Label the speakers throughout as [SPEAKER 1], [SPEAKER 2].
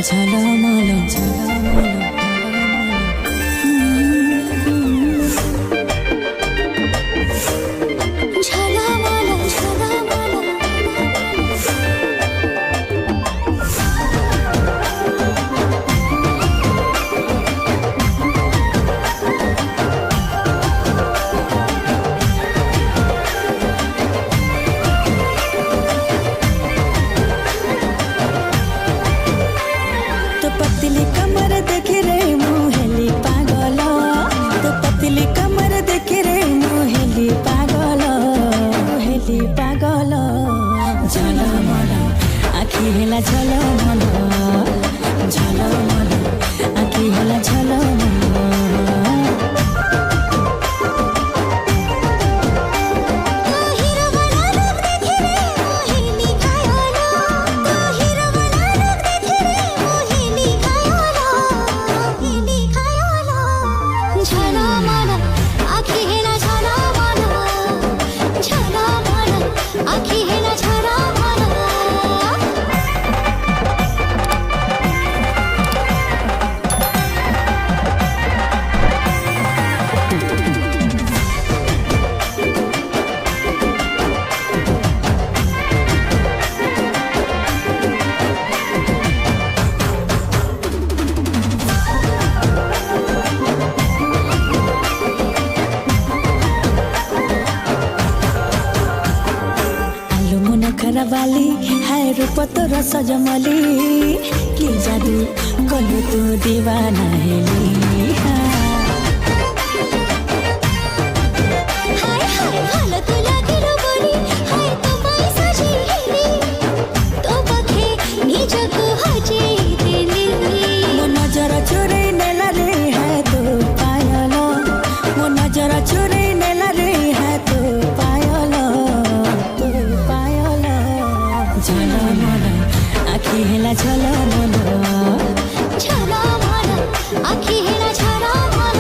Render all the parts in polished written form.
[SPEAKER 1] ঝলমল ঝলমল पतली कमर देखे रे मोहेली पागल तो पतली कमर देखे रे मोहेली पागल झलमल आखि हेला झलमल झलमल आखि हेला झलमल बाली है रूप तोर सजमली कि जादू कलु तू दीवाना हेली हाय हाय भालो तो लागिलो बोली हाय तो पैसा झेली तो पखे निजको हजेई देली मो नजर चोरे नेला रे है तो पायल मो नजर चोरे नेला रे है तो पायल झलमल आखि हेला झलमल झलमल आखि हेला झलमल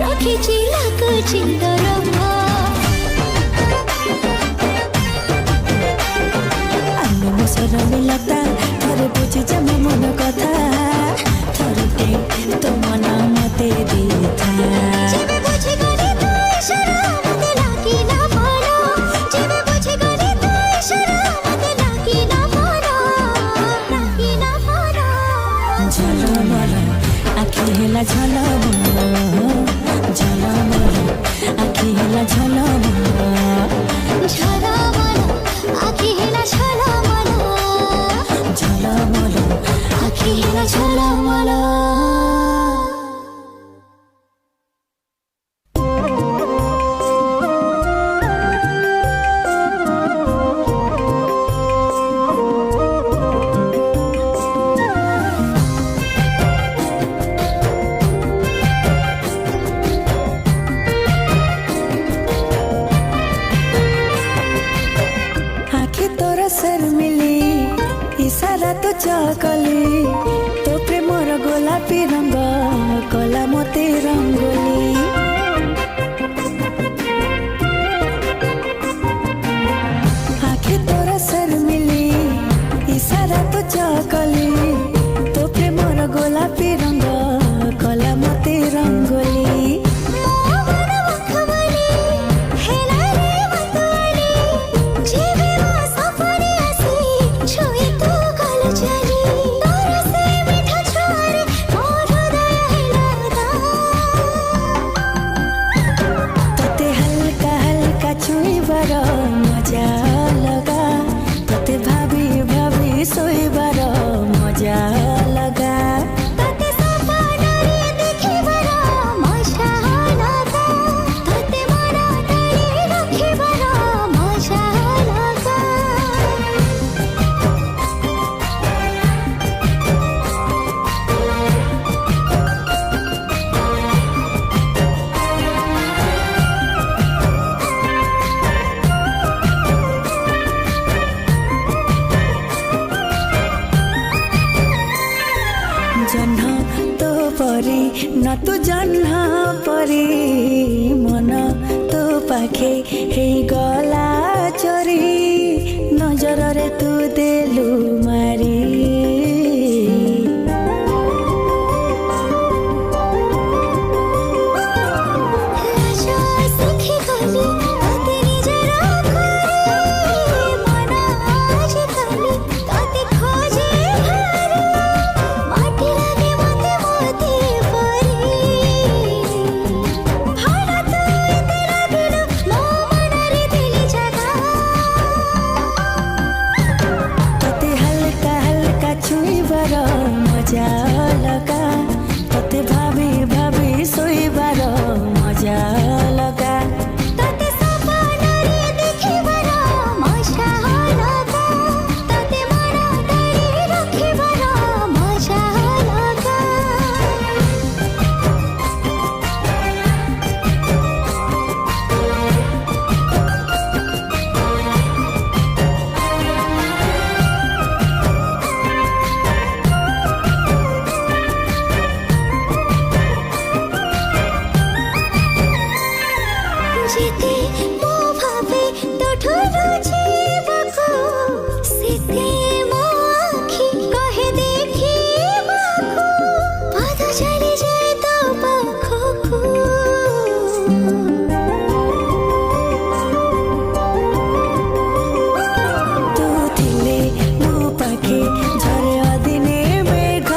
[SPEAKER 1] रखे चिलक चिंदर मुसर मिलता थरे बुझी जम मन कथा थरटे तो मन मते देथा जेबे बुझी गनी तू इशारा मते लागी ना पारो जेबे बुझी गनी तू इशारा मते लागी ना पारो झलमल आखि हेला झलमल झलमल आखि हेला झलमल झलमल आखि हेला झलमल झलमल आखि हेला झलमल चकली तो प्रेमर गोलापी रंग कला मते रंगोली आखे तोरा सर मिली इशारा तो चकली तो प्रेमर गोलापी रंग कला मते रंगोली चली तो ना तू जन्ह परी मन तो पाखे हे गला चोरी नजर रे तू देलु मारी मजा लगा तोते भाभी भाभी सोईबार मजा लगा तोते सपनारे देखिबार मजा लगा तोते मन धरि रखिबार मजा लगा जेते मो भावे तोठो रुचिबाको सेते मो आखि कहे देखिबाको पाद चली जाए तो पाखको तू थिले मो पाखे झरे अदिने मेघ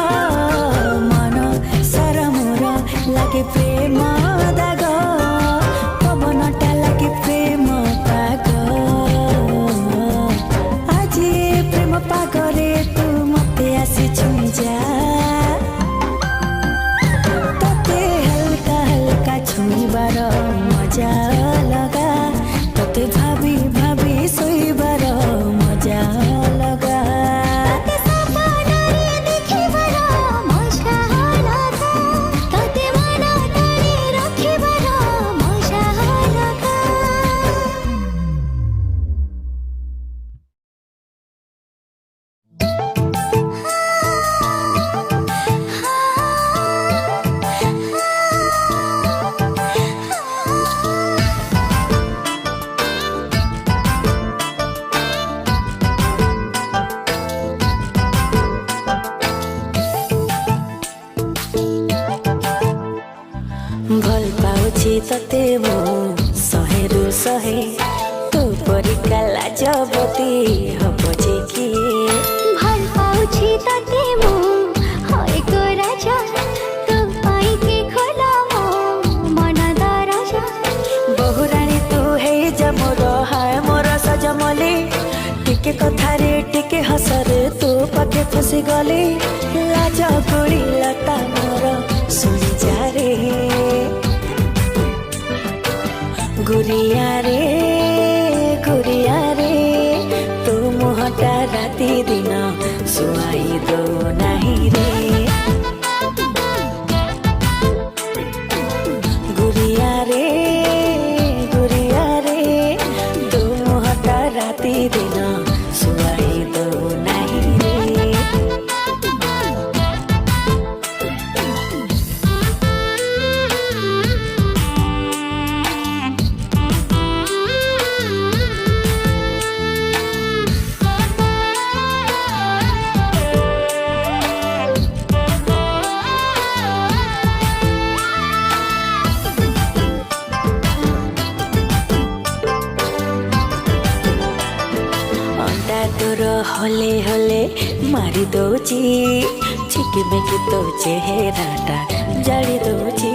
[SPEAKER 1] मन सारा मोर लागे प्रेम दाग पवनटा लागे प्रेम पाग आज प्रेम पागरे तू मते आसी छुई जा तोते हल्का हल्का छुईबार मजा लगा तोते भाभी भाभी सोईबार मजा लगा तोते सपनारे देखिबार मजा लगा तोते मन धरि रखिबार मजा लगा भल पाउछि तते मो सहेरु सहे तो परिका लाजबती हबो जे कि भल पाउछि तते मो होय को राजा तो पाई के खोला मो मन दरजा बहुरानी तू हे जमोर हाय मोर सजमले टिके कथारे टिके हसरे तू पाके फसी गले लाज गोली लता मोर सुनी जा रे गुरिया रे तू मुहटा राति दिन सुहाई दो नहीं रे गुरिया रे तू मुहटा राति दिन सुहाई दो नहीं रे तोर हले हले मारी दौची छिकिमिकी तो चेहराटा जाड़ी दौची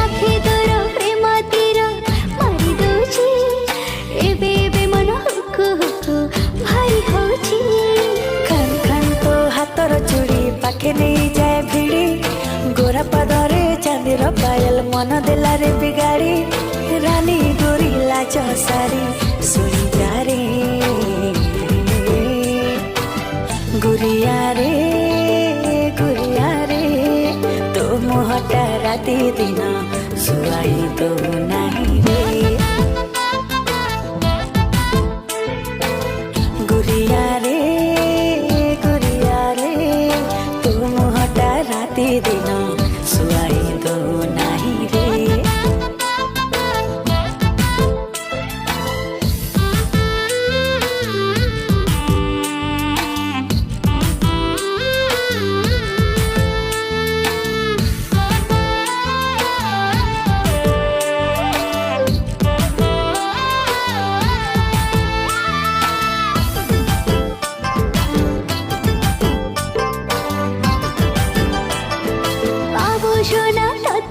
[SPEAKER 1] आखि तोर प्रेम तीर मारी दौची एबे एबे मन हुक हुक भारी होची खान खान तो हातर चूड़ी पाखे नहीं जाए भिड़ी गोरा पादरे चांदीर पायल मन देला रे बिगाड़ी रानी गोरी लाज सारी सुनी जा रे गुरिया रे तो मुहटा राति दिन सुहाई दो नहीं रे गुरिया रे ଦିନ ଶୁଆଇ ଦୋ